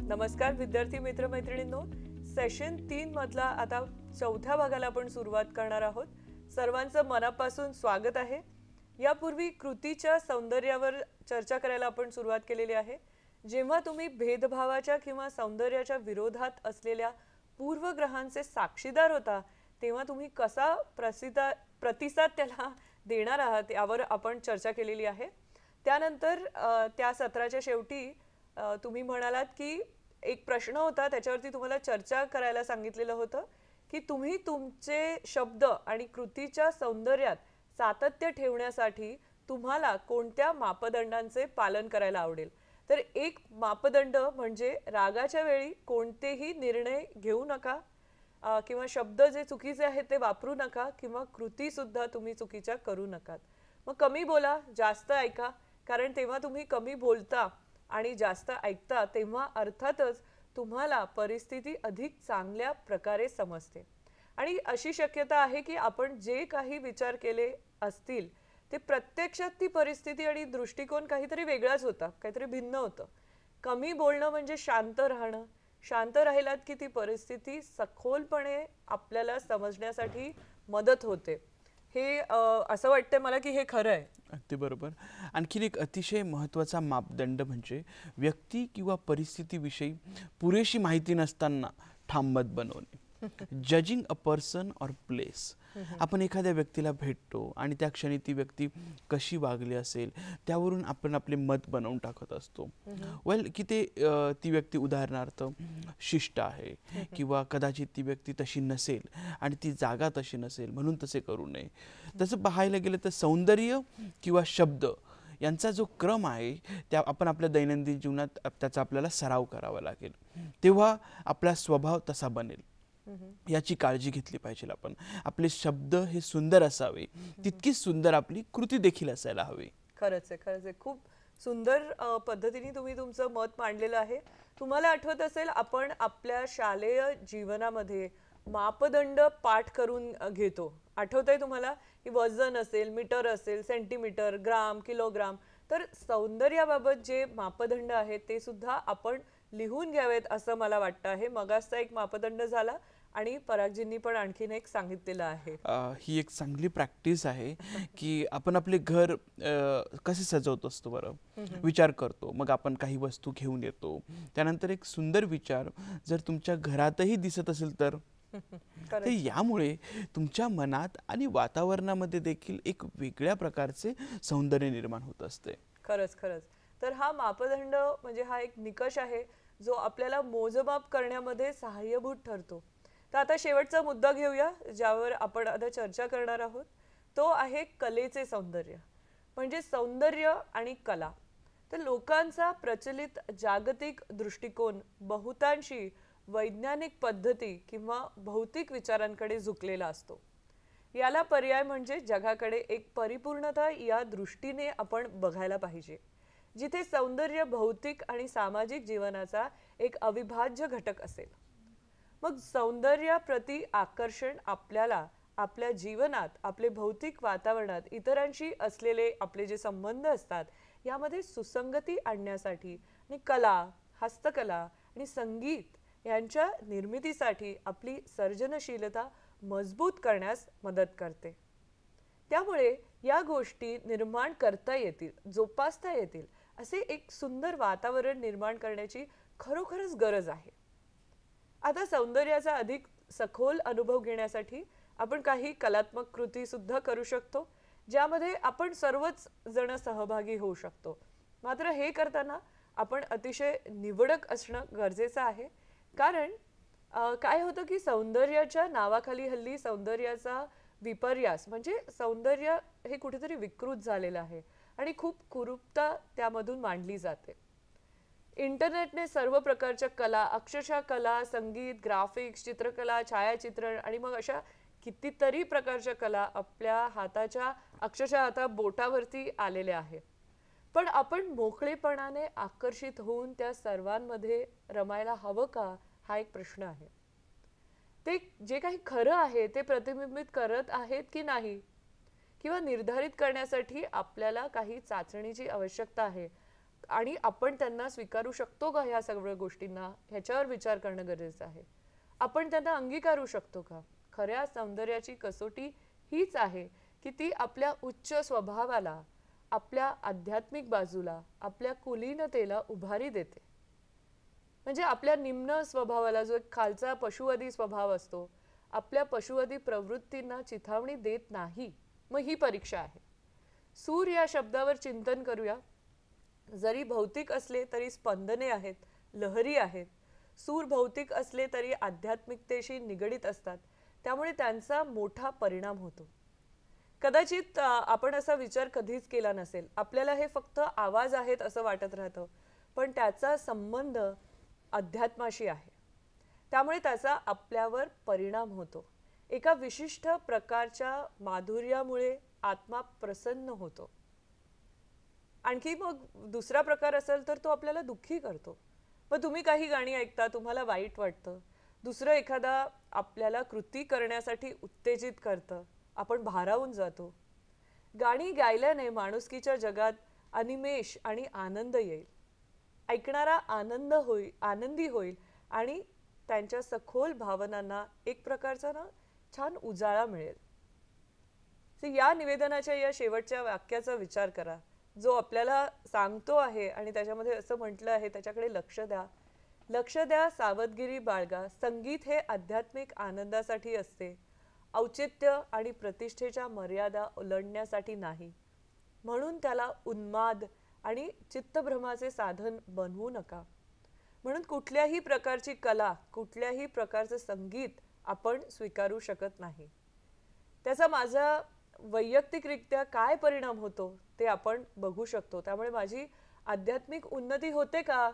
नमस्कार विद्यार्थी मित्र मैत्रिणींनो, सेशन 3 मधला आता चौथ्या भागाला आपण सुरुवात करणार आहोत. सर्वांचं मनापासून स्वागत आहे. यापूर्वी कृतीच्या सौंदर्यावर चर्चा करायला आपण सुरुवात केलेली आहे. जेव्हा तुम्ही भेदभावाच्या किंवा सौंदर्याच्या विरोधात असलेल्या पूर्वग्रहांचे साक्षीदार होता, तेव्हा तुम्ही कसा प्रतिसाद त्याला देणार आहात यावर आपण चर्चा केलेली आहे. त्यानंतर त्या सत्राच्या शेवटी तुम्ही म्हणालात की एक प्रश्न होता, त्याच्यावरती तुम्हाला चर्चा करायला सांगितलेलं होतं की तुम्ही तुमचे शब्द आणि कृतीच्या सौंदर्यात सातत्य ठेवण्यासाठी तुम्हाला कोणत्या मापदंडांचे पालन करायला आवडेल. तर एक मापदंड म्हणजे रागाच्या वेळी कोणतेही निर्णय घेऊ नका किंवा शब्द जे चुकीचे आहेत ते वापरू नका किंवा कृती सुद्धा तुम्ही चुकीच्या करू नका. मग कमी बोला, जास्त ऐका, कारण तेव्हा तुम्ही कमी बोलता आणि जास्त ऐकता तेव्हा अर्थातच तुम्हाला परिस्थिती अधिक चांगल्या प्रकारे समजते. आणि अशी शक्यता आहे की आपण जे काही विचार केले असतील ते प्रत्यक्षात ती परिस्थिती आणि दृष्टिकोन काहीतरी वेगळाच होता, काहीतरी भिन्न होतं. कमी बोलणं म्हणजे शांत राहणं. शांत राहिलात की ती परिस्थिती सखोलपणे आपल्याला समजण्यासाठी मदत होते. हे असं वाटतं मला की हे खरं आहे. अगदी बरोबर. आणखीन एक अतिशय महत्त्वाचा मापदंड म्हणजे व्यक्ती किंवा परिस्थितीविषयी पुरेशी माहिती नसताना ठाम मत बनवणे. Judging a person or place. आपण एखाद्या व्यक्तीला भेटतो आणि त्या क्षणी ती व्यक्ती कशी वागली असेल त्यावरून आपण आपले मत बनवून टाकत असतो. वेल की ती व्यक्ती उदाहरणार्थ शिष्ट आहे किंवा कदाचित ती व्यक्ती तशी नसेल आणि ती जागा तशी नसेल म्हणून तसे करू नये. तसं पाहायला गेलं तर सौंदर्य किंवा शब्द यांचा जो क्रम आहे त्या आपण आपल्या दैनंदिन जीवनात त्याचा आपल्याला सराव करावा लागेल, तेव्हा आपला स्वभाव तसा बनेल. याची काळजी घेतली पाहिजे आपण. आपले शब्द हे सुंदर असावे, तितकीच सुंदर आपली कृती देखील असायला हवी. खरंच आहे, खरंच आहे. खूप सुंदर पद्धतीने तुम्ही तुमचं मत मांडलेलं आहे. तुम्हाला आठवत असेल आपण आपल्या शालेय जीवनामध्ये मापदंड पाठ करून घेतो. आठवतंय तुम्हाला की वजन असेल, मीटर असेल, सेंटीमीटर, ग्राम, किलोग्राम. तर सौंदर्याबाबत जे मापदंड आहेत ते सुद्धा आपण लिहून घ्यावेत असं मला वाटतं आहे. मगाचा एक मापदंड झाला आणि परागजींनी पण आणखीन एक सांगितलेलं आहे. ही एक चांगली प्रॅक्टिस आहे की आपण आपले घर कसे सजवत असतो बरं, विचार करतो, मग आपण काही वस्तू घेऊन येतो, त्यानंतर एक सुंदर विचार जर तुमच्या घरातही दिसत असेल तर यामुळे तुमच्या मनात आणि वातावरणामध्ये देखील एक वेगळ्या प्रकारचे सौंदर्य निर्माण होत असते. खरंच खरंच. तर हा मापदंड म्हणजे हा एक निकष आहे जो आपल्याला मोजमाप करण्यामध्ये सहाय्यभूत ठरतो. तर आता शेवटचा मुद्दा घेऊया ज्यावर आपण आता चर्चा करणार आहोत. तो आहे कलेचे सौंदर्य, म्हणजे सौंदर्य आणि कला. तर लोकांचा प्रचलित जागतिक दृष्टिकोन बहुतांशी वैज्ञानिक पद्धती किंवा भौतिक विचारांकडे झुकलेला असतो. याला पर्याय म्हणजे जगाकडे एक परिपूर्णता या दृष्टीने आपण बघायला पाहिजे, जिथे सौंदर्य भौतिक आणि सामाजिक जीवनाचा एक अविभाज्य घटक असेल. मग सौंदर्याप्रती आकर्षण आपल्याला आपल्या जीवनात, आपले भौतिक वातावरणात इतरांशी असलेले आपले जे संबंध असतात यामध्ये सुसंगती आणण्यासाठी आणि कला, हस्तकला आणि संगीत यांच्या निर्मितीसाठी आपली सर्जनशीलता मजबूत करण्यास मदत करते. त्यामुळे या गोष्टी निर्माण करता येतील, जोपासता येतील असे एक सुंदर वातावरण निर्माण करण्याची खरोखरच गरज आहे. आता सौंदर्याचा अधिक सखोल अनुभव घेण्यासाठी आपण काही कलात्मक कृती सुद्धा करू शकतो, ज्यामध्ये आपण सर्वच जण सहभागी होऊ शकतो. मात्र हे करताना आपण अतिशय निवडक असणं गरजेचं आहे. कारण काय होतं की सौंदर्याच्या नावाखाली हल्ली सौंदर्याचा विपर्यास म्हणजे सौंदर्य हे कुठेतरी विकृत झालेलं आहे आणि खूप कुरूपता त्यामधून मांडली जाते. इंटरनेटने सर्व प्रकारच्या कला, अक्षरशः कला, संगीत, ग्राफिक्स, चित्रकला, छायाचित्रण आणि मग अशा कितीतरी प्रकारच्या कला आपल्या हाताच्या अक्षरशः आता बोटावरती आलेल्या आहेत. पण आपण मोकळेपणाने आकर्षित होऊन त्या सर्वांमध्ये रमायला हवं का, हा एक प्रश्न आहे. ते जे काही खरं आहे ते प्रतिबिंबित करत आहेत की नाही, किंवा निर्धारित करण्यासाठी आपल्याला काही चाचणीची आवश्यकता आहे. आणि आपण त्यांना स्वीकारू शकतो का ह्या सगळ्या गोष्टींना, ह्याच्यावर विचार करणं गरजेचं आहे. आपण त्यांना अंगीकारू शकतो का? खऱ्या सौंदर्याची कसोटी हीच आहे की ती आपल्या उच्च स्वभावाला, आपल्या आध्यात्मिक बाजूला, आपल्या कुलीनतेला उभारी देते. म्हणजे आपल्या निम्न स्वभावाला, जो एक खालचा पशुवधी स्वभाव असतो, आपल्या पशुवधी प्रवृत्तींना चिथावणी देत नाही. मग ही परीक्षा आहे. सूर या शब्दावर चिंतन करूया. जरी भौतिक असले तरी स्पंदने आहेत, लहरी आहेत. सूर भौतिक असले तरी आध्यात्मिकतेशी निगडित असतात, त्यामुळे त्यांचा मोठा परिणाम होतो. कदाचित आपण असा विचार कधीच केला नसेल. आपल्याला हे फक्त आवाज आहेत असं वाटत राहतं, पण त्याचा संबंध अध्यात्माशी आहे. त्यामुळे त्याचा आपल्यावर परिणाम होतो. एका विशिष्ट प्रकारच्या माधुर्यामुळे आत्मा प्रसन्न होतो. आणखी मग दुसरा प्रकार असेल तर तो आपल्याला दुःखी करतो. मग तुम्ही काही गाणी ऐकता, तुम्हाला वाईट वाटतं. दुसरं एखादा आपल्याला कृती करण्यासाठी उत्तेजित करतं, आपण भारावून जातो. गाणी गायल्याने माणुसकीच्या जगात अनिमेष आणि आनंद येईल. ऐकणारा आनंदी होईल आणि त्यांच्या सखोल भावनांना एक प्रकारचा छान उजाळा मिळेल. या निवेदनाच्या या शेवटच्या वाक्याचा विचार करा, जो आपल्याला सांगतो आहे आणि त्याच्यामध्ये असं म्हटलं आहे, त्याच्याकडे लक्ष द्या. लक्ष द्या, सावधगिरी बाळगा. संगीत हे आध्यात्मिक आनंदासाठी असते, औचित्य आणि प्रतिष्ठेच्या मर्यादा ओलांडण्यासाठी नाही. म्हणून त्याला उन्माद आणि चित्तभ्रमाचे साधन बनवू नका. म्हणून कुठल्याही प्रकारची कला, कुठल्याही प्रकारचं संगीत आपण स्वीकारू शकत नाही. त्याचा माझा वैयक्तिकरित्या काय परिणाम होतो ते आपण बघू शकतो. त्यामुळे माझी आध्यात्मिक उन्नती होते का,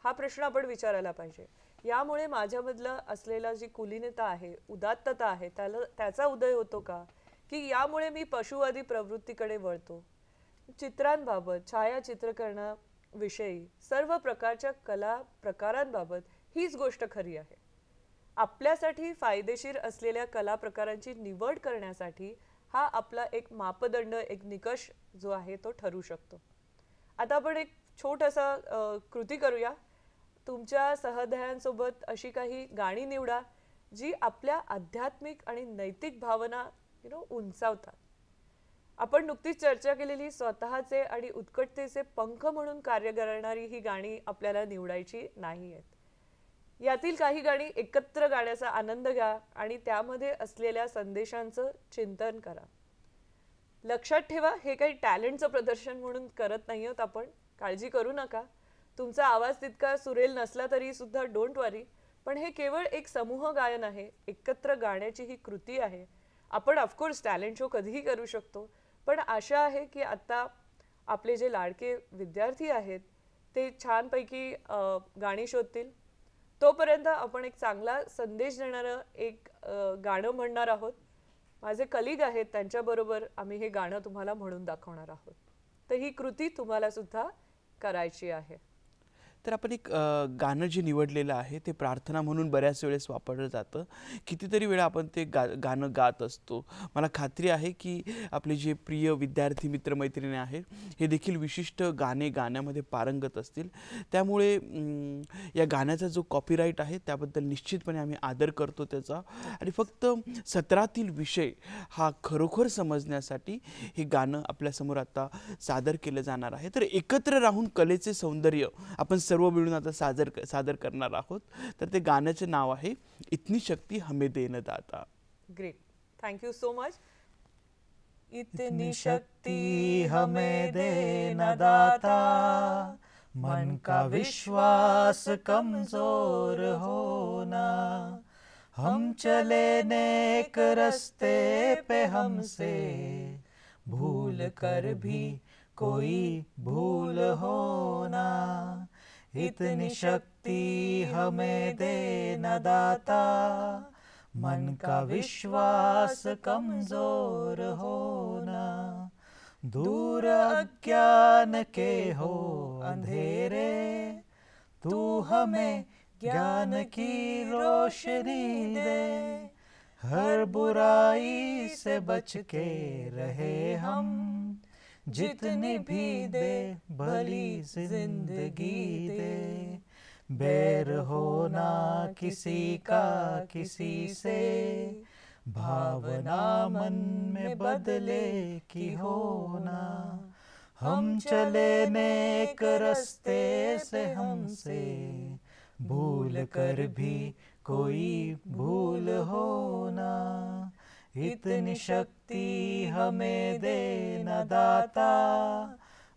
हा प्रश्न आपण विचारायला पाहिजे. यामुळे माझ्यामधलं असलेला जी कुलीनता आहे, उदात्तता आहे, त्याचा उदय होतो का, की यामुळे मी पशुवादी प्रवृत्तीकडे वळतो. चित्रांबाबत, छायाचित्रकरणाविषयी, सर्व प्रकारच्या कला प्रकारांबाबत हीच गोष्ट खरी आहे. आपल्यासाठी फायदेशीर असलेल्या कला प्रकारांची निवड करण्यासाठी हा आपला एक मापदंड, एक निकष जो आहे तो ठरू शकतो. आता आपण एक छोटासा कृती करूया. तुमच्या सहदयांसोबत अशी काही गाणी निवडा जी आपल्या आध्यात्मिक आणि नैतिक भावना उंचावतात. आपण नुकतीच चर्चा केलेली स्वतःचे आणि उत्कटतेचे पंख म्हणून कार्य करणारी ही गाणी आपल्याला निवडायची नाही आहेत. यातील काही गाणी एकत्र गाण्याचा आनंद घ्या आणि त्यामध्ये असलेल्या संदेशांचं चिंतन करा. लक्षात ठेवा, हे काही टॅलेंटचं प्रदर्शन म्हणून करत नाही आहोत आपण. काळजी करू नका. तुमचा आवाज तितका सुरेल नसला तरी सुद्धा डोंट वरी. पण हे केवळ एक समूह गायन आहे, एकत्र गाण्याची ही कृती आहे. आपण ऑफकोर्स टॅलेंट शो कधीही करू शकतो, पण आशा आहे की आता आपले जे लाडके विद्यार्थी आहेत ते छानपैकी गाणी शोधतील. तोपर्यंत आपण एक चांगला संदेश देणारं एक गाणं म्हणणार आहोत. माझे कलीग आहेत, त्यांच्याबरोबर आम्ही हे गाणं तुम्हाला म्हणून दाखवणार आहोत. तर ही कृती तुम्हाला सुद्धा करायची आहे. तर आपण एक गाणं जे निवडलेलं आहे ते प्रार्थना म्हणून बऱ्याच वेळेस वापरलं जातं. कितीतरी वेळा आपण ते गाणं गात असतो. मला खात्री आहे की आपले जे प्रिय विद्यार्थी मित्रमैत्रिणी आहेत हे देखील विशिष्ट गाणे गाण्यामध्ये पारंगत असतील. त्यामुळे या गाण्याचा जो कॉपीराईट आहे त्याबद्दल निश्चितपणे आम्ही आदर करतो त्याचा. आणि फक्त सत्रातील विषय हा खरोखर समजण्यासाठी हे गाणं आपल्यासमोर आता सादर केलं जाणार आहे. तर एकत्र राहून कलेचे सौंदर्य आपण सर्व मिळून आता सादर करणार आहोत. तर ते गाण्याचे नाव आहे इतनी शक्ति हमें देना दाता. Great, thank you so much. इतनी शक्ति हमें देना दाता, मन का विश्वास कमजोर होना, हम चले नेक रस्ते पे हमसे भूल कर भी कोई भूल होना. इतनी शक्ति हमें देना दाता, मन का विश्वास कमजोर होना. दूर अज्ञान के हो अंधेरे, तू हमें ज्ञान की रोशनी दे. हर बुराई से बच के रहे हम, जितनी भी दे भली जिंदगी दे, बैर होना किसी का किसी से, भावना मन में बदले की होना, हम चले नेक रास्ते से हमसे, भूल कर भी कोई भूल होना, इतनी शक्ति हमें देना दाता,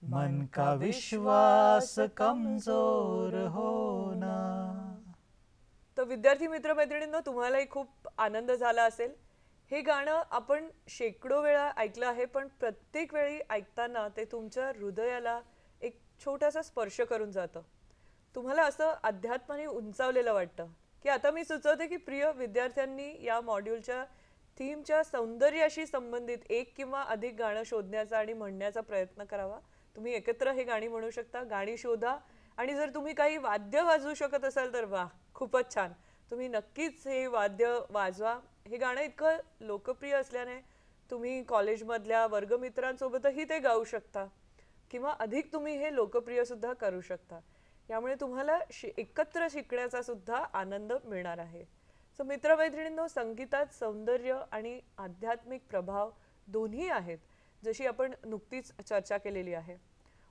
मन का विश्वास कमजोर होना. तर विद्यार्थी मित्र मैत्रिणींनो, तुम्हालाही खूप आनंद झाला असेल. हे गाणं आपण शेकडो वेळा ऐकलं आहे, पण प्रत्येक वेळी ऐकताना ते तुमच्या हृदयाला एक छोटासा स्पर्श करून जातं. तुम्हाला असं अध्यात्माने उंचावलेलं वाटतं की आता मी सुचवते की प्रिय विद्यार्थ्यांनी या मॉड्यूलच्या थीमच्या सौंदर्याशी संबंधित एक किंवा अधिक गाणं शोधण्याचा आणि म्हणण्याचा प्रयत्न करावा. तुम्ही एकत्र हे गाणी म्हणू शकता. गाणी शोधा आणि जर तुम्ही काही वाद्य वाजवू शकत असाल तर वा, खूपच छान. तुम्ही नक्कीच हे वाद्य वाजवा. हे गाणं इतकं लोकप्रिय असल्याने तुम्ही कॉलेजमधल्या वर्गमित्रांसोबतही ते गाऊ शकता किंवा अधिक तुम्ही हे लोकप्रिय सुद्धा करू शकता. यामुळे तुम्हाला एकत्र शिकण्याचा सुद्धा आनंद मिळणार आहे. सो मित्रमैत्रिणींनो, संगीतात सौंदर्य आणि आध्यात्मिक प्रभाव दोन्ही आहेत, जशी आपण नुकतीच चर्चा केलेली आहे.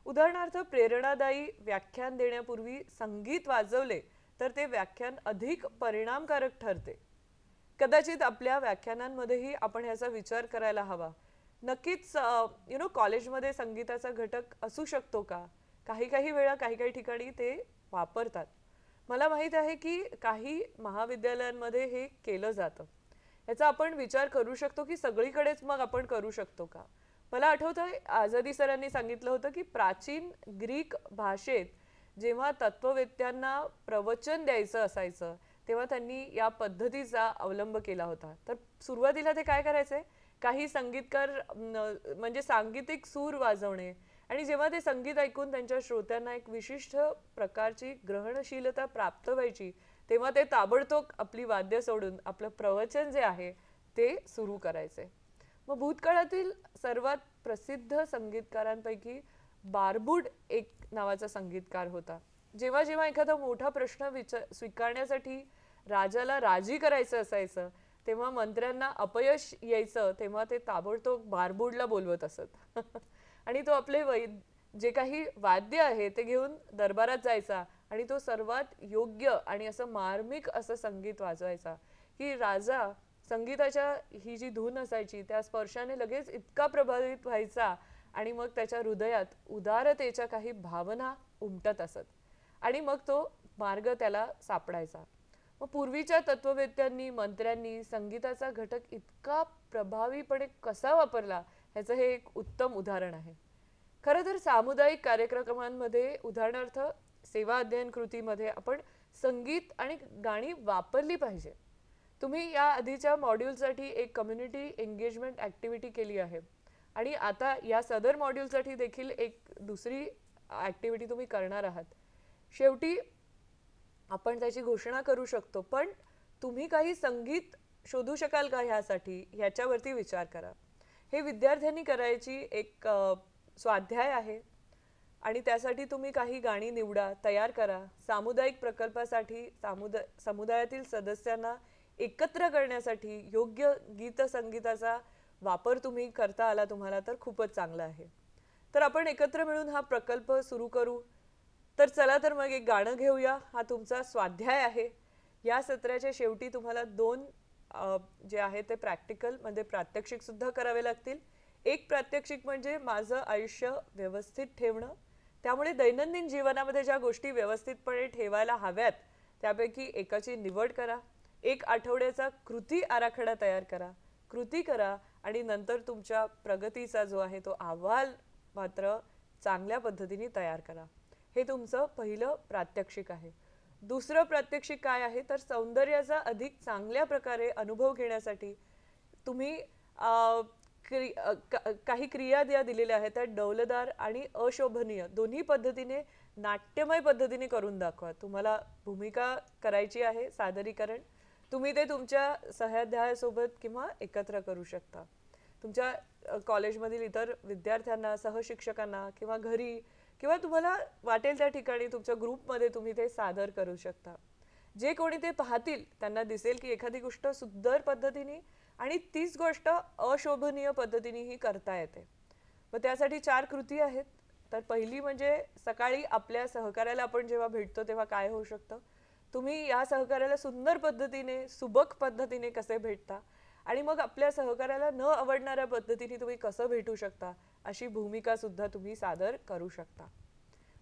उदाहरणार्थ, प्रेरणादायी व्याख्यान देण्यापूर्वी संगीत वाजवले तर ते व्याख्यान अधिक परिणामकारक ठरते. कदाचित आपल्या व्याख्यानांमध्येही आपण ह्याचा विचार करायला हवा. नक्कीच कॉलेजमध्ये संगीताचा घटक असू शकतो का? काही वेळा काही ठिकाणी ते वापरतात. मला माहित आहे की काही महाविद्यालयांमध्ये हे केलं जातं. याचा आपण विचार करू शकतो की सगळीकडेच मग आपण करू शकतो का? मला आठवतंय आझादी सरांनी सांगितलं होतं की प्राचीन ग्रीक भाषेत जेव्हा तत्ववेत्यांना प्रवचन द्यायचं असायचं तेव्हा त्यांनी या पद्धतीचा अवलंब केला होता. तर सुरुवातीला ते काय करायचे, काही संगीतकार म्हणजे सांगीतिक सूर वाजवणे आणि जेव्हा ते संगीत ऐकून त्यांच्या श्रोत्यांना एक विशिष्ट प्रकारची ग्रहणशीलता प्राप्त व्हायची तेव्हा ते ताबडतोब आपली वाद्य सोडून आपलं प्रवचन जे आहे ते सुरू करायचे. मग भूतकाळातील सर्वात प्रसिद्ध संगीतकारांपैकी बार्बुड एक नावाचा संगीतकार होता. जेव्हा जेव्हा एखादा मोठा प्रश्न स्वीकारण्यासाठी राजाला राजी करायचं असायचं तेव्हा मंत्र्यांना अपयश यायचं तेव्हा ते ताबडतोब बार्बुडला बोलवत असत आणि तो आपले जे काही वाद्य आहे ते घेऊन दरबारात जायचा आणि तो सर्वात योग्य आणि असं मार्मिक असं संगीत वाजवायचा की राजा संगीताच्या ही जी धून असायची त्या स्पर्शाने लगेच इतका प्रभावित व्हायचा आणि मग त्याच्या हृदयात उदारतेच्या काही भावना उमटत असत आणि मग तो मार्ग त्याला सापडायचा. मग पूर्वीच्या तत्ववेत्यांनी मंत्र्यांनी संगीताचा घटक इतका प्रभावीपणे कसा वापरला ह्याचं हे एक उत्तम उदाहरण आहे. खरं तर सामुदायिक कार्यक्रमांमध्ये उदाहरणार्थ सेवा अध्ययन कृतीमध्ये आपण संगीत आणि गाणी वापरली पाहिजे. तुम्ही या आधीच्या मॉड्यूलसाठी एक कम्युनिटी एंगेजमेंट ॲक्टिव्हिटी केली आहे आणि आता या सदर मॉड्यूलसाठी देखील एक दुसरी ॲक्टिव्हिटी तुम्ही करणार आहात. शेवटी आपण त्याची घोषणा करू शकतो, पण तुम्ही काही संगीत शोधू शकाल का ह्यासाठी, ह्याच्यावरती विचार करा. हे विद्यार्थ्यांनी करायची एक स्वाध्याय आहे आणि त्यासाठी तुम्ही काही गाणी निवडा, तयार करा. सामुदायिक प्रकल्पासाठी समुदायातील सदस्यांना एकत्र करण्यासाठी योग्य गीत संगीताचा वापर तुम्ही करता आला तुम्हाला तर खूपच चांगला आहे. तर आपण एकत्र मिळून हा प्रकल्प सुरू करू. तर चला तर मग एक गाणं घेऊया. हा तुमचा स्वाध्याय आहे. या सत्राच्या शेवटी तुम्हाला 2 जे आहे ते प्रॅक्टिकल म्हणजे प्रात्यक्षिक सुद्धा करावे लागतील. एक प्रात्यक्षिक म्हणजे माझं आयुष्य व्यवस्थित ठेवणं. त्यामुळे दैनंदिन जीवनामध्ये ज्या गोष्टी व्यवस्थितपणे ठेवायला हव्यात त्यापैकी एकाची निवड करा. 1 आठवड्याचा कृती आराखडा तयार करा. कृती करा आणि नंतर तुमच्या प्रगतीचा जो आहे तो अहवाल मात्र चांगल्या पद्धतीने तयार करा. हे तुमचं पहिलं प्रात्यक्षिक आहे. दुसरं प्रात्यक्षिक काय आहे तर सौंदर्याचा अधिक चांगल्या प्रकारे अनुभव घेण्यासाठी तुम्ही काही क्रिया ज्या दिलेल्या आहेत त्या डौलदार आणि अशोभनीय दोन्ही पद्धतीने नाट्यमय पद्धतीने करून दाखवा. तुम्हाला भूमिका करायची आहे, सादरीकरण. तुम्ही ते तुमच्या सहाध्यायासोबत किंवा एकत्र करू शकता. तुमच्या कॉलेजमधील इतर विद्यार्थ्यांना, सहशिक्षकांना किंवा घरी किंवा तुम्हाला वाटेल त्या ठिकाणी तुमच्या ग्रुपमध्ये तुम्ही ते सादर करू शकता. जे कोणी ते पाहतील त्यांना दिसेल की एखादी गोष्ट सुंदर पद्धतीने आणि तीच गोष्ट अशोभनीय पद्धतीनेही करता येते. मग त्यासाठी 4 कृती आहेत. तर पहिली म्हणजे सकाळी आपल्या सहकार्याला आपण जेव्हा भेटतो तेव्हा काय होऊ शकतं, तुम्ही या सहकार्याला सुंदर पद्धतीने, सुबक पद्धतीने कसे भेटता आणि मग आपल्या सहकार्याला न आवडणाऱ्या पद्धतीने तुम्ही कसं भेटू शकता, अशी भूमिका सुद्धा तुम्ही सादर करू शकता.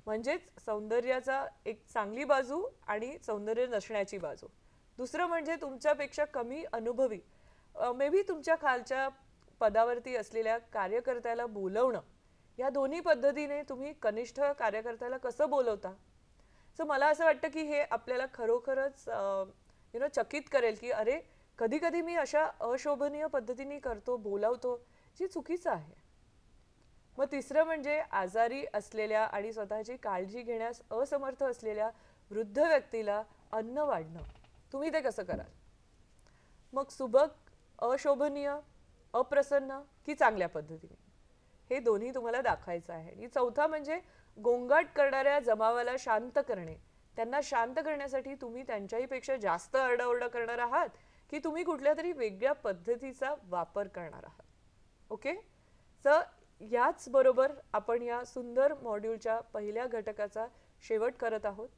म्हणजेच सौंदर्याचा एक चांगली बाजू आणि सौंदर्य नसण्याची बाजू. दुसरं म्हणजे तुमच्यापेक्षा कमी अनुभवी, मे बी तुमच्या खालच्या पदावरती असलेल्या कार्यकर्त्याला बोलवणं. या दोन्ही पद्धतीने तुम्ही कनिष्ठ कार्यकर्त्याला कसं बोलवता. सो मला असं वाटतं की हे आपल्याला खरोखरच चकित करेल की अरे, कधी कधी मी अशा अशोभनीय पद्धतीने करतो, बोलावतो, जी चुकीचं आहे. मग तिसरं म्हणजे आजारी असलेल्या आणि स्वतःची काळजी घेण्यास असमर्थ असलेल्या वृद्ध व्यक्तीला अन्न वाढणं. तुम्ही ते कसं कराल. मग सुबक, अशोभनीय, अप्रसन्न की चांगल्या पद्धतीने, हे दोन्ही तुम्हाला दाखवायचं आहे. आणि चौथा म्हणजे गोंगाट करणाऱ्या जमावाला शांत करणे. त्यांना शांत करण्यासाठी तुम्ही त्यांच्याही पेक्षा जास्त आरडाओरडा करणार आहात की तुम्ही कुठल्या तरी वेगळ्या पद्धतीचा वापर करणार आहात. ओके. सो याच बरोबर आपण या सुंदर मॉड्यूलच्या पहिल्या घटकाचा शेवट करत आहोत.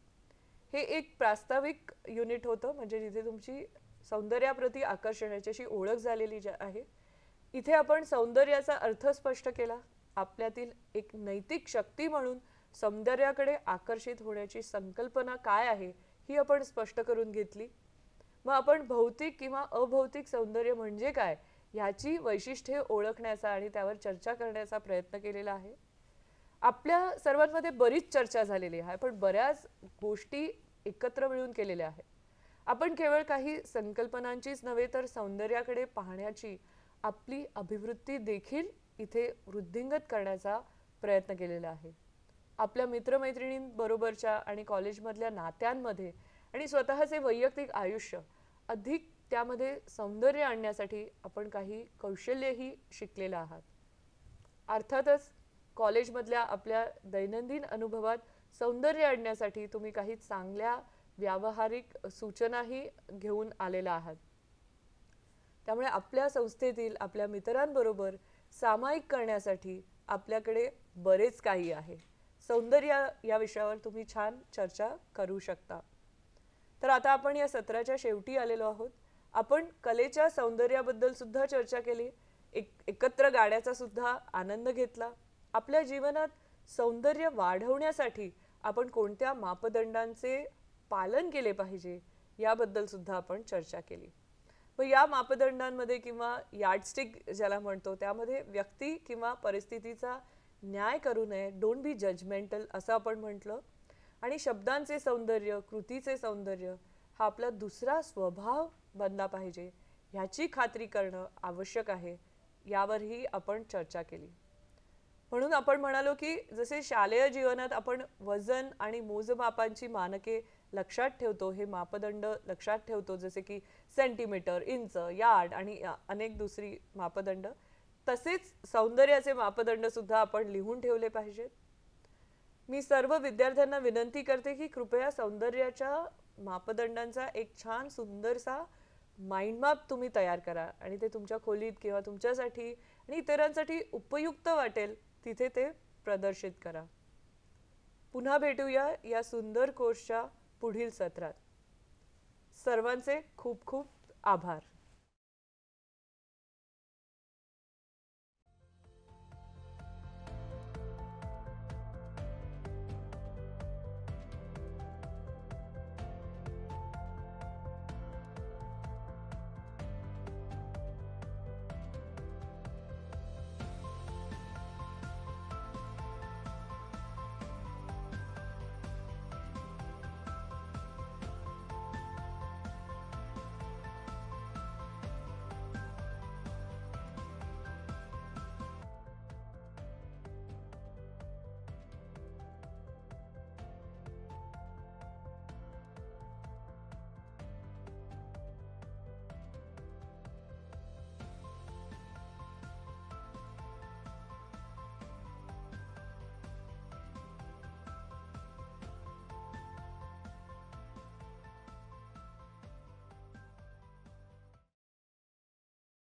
हे एक प्रास्ताविक युनिट होतं, म्हणजे जिथे तुमची सौंदर्याप्रती आकर्षणाची ओळख झालेली आहे. इथे आपण सौंदर्याचा अर्थ स्पष्ट केला. आपल्यातील एक नैतिक शक्ती म्हणून सौंदर्याकडे आकर्षित होण्याची संकल्पना काय आहे ही आपण स्पष्ट करून घेतली. मग आपण भौतिक किंवा अभौतिक सौंदर्य म्हणजे काय याची वैशिष्ट्ये ओळखण्याचा आणि त्यावर चर्चा करण्याचा प्रयत्न केलेला आहे. आपल्या सर्वांमध्ये बरीच चर्चा झालेली आहे, पण बऱ्याच गोष्टी एकत्र मिळून केलेल्या आहेत. आपण केवळ काही संकल्पनांचीच नव्हे तर सौंदर्याकडे पाहण्याची आपली अभिवृत्ती देखील इथे वृद्धिंगत करण्याचा प्रयत्न केलेला आहे. आपल्या मित्रमैत्रिणींबरोबरच्या आणि कॉलेजमधल्या नात्यांमध्ये आणि स्वतःचे वैयक्तिक आयुष्य अधिक त्यामध्ये सौंदर्य आणण्यासाठी आपण काही कौशल्यही शिकलेला आहात. अर्थातच कॉलेजमधल्या आपल्या दैनंदिन अनुभवात सौंदर्य आणण्यासाठी तुम्ही काही चांगल्या व्यावहारिक सूचनाही घेऊन आलेला आहात. त्यामुळे आपल्या संस्थेतील आपल्या मित्रांबरोबर सामायिक करण्यासाठी आपल्याकडे बरेच काही आहे. सौंदर्य या विषयावर तुम्ही छान चर्चा करू शकता. तर आता आपण या सत्राच्या शेवटी आलेलो आहोत. आपण कलेच्या सौंदर्याबद्दल सुद्धा चर्चा केली, एकत्र गाण्याचा सुद्धा आनंद घेतला. आपल्या जीवनात सौंदर्य वाढवण्यासाठी आपण कोणत्या मापदंडांचे पालन केले पाहिजे याबद्दल सुद्धा आपण चर्चा केली. मग या मापदंडांमध्ये किंवा यार्डस्टिक ज्याला म्हणतो त्यामध्ये व्यक्ती किंवा परिस्थितीचा न्याय करू नये, डोंट बी जजमेंटल असं आपण म्हटलं. आणि शब्दांचे सौंदर्य, कृतीचे सौंदर्य हा आपला दुसरा स्वभाव बनला पाहिजे ह्याची खात्री करणं आवश्यक आहे, यावरही आपण चर्चा केली. म्हणून आपण म्हणालो की जसे शालेय जीवनात आपण वजन आणि मोजमापांची मानके लक्षात ठेवतो, हे मापदंड लक्षात ठेवतो, जसे की सेंटीमीटर, इंच, यार्ड आणि अनेक दुसरी मापदंड, तसेच सौंदर्याचे मापदंड सुद्धा आपण लिहून ठेवले पाहिजेत. मी सर्व विद्यार्थ्यांना विनंती करते की कृपया सौंदर्याच्या मापदंडांचा एक छान सुंदरसा माइंड मॅप तुम्ही तयार करा आणि ते तुमच्या खोलीत किंवा तुमच्यासाठी आणि इतरांसाठी उपयुक्त वाटेल तिथे ते प्रदर्शित करा. पुन्हा भेटूया या सुंदर कोर्सच्या पुढील सत्रात. सर्वांचे खूप खूप आभार.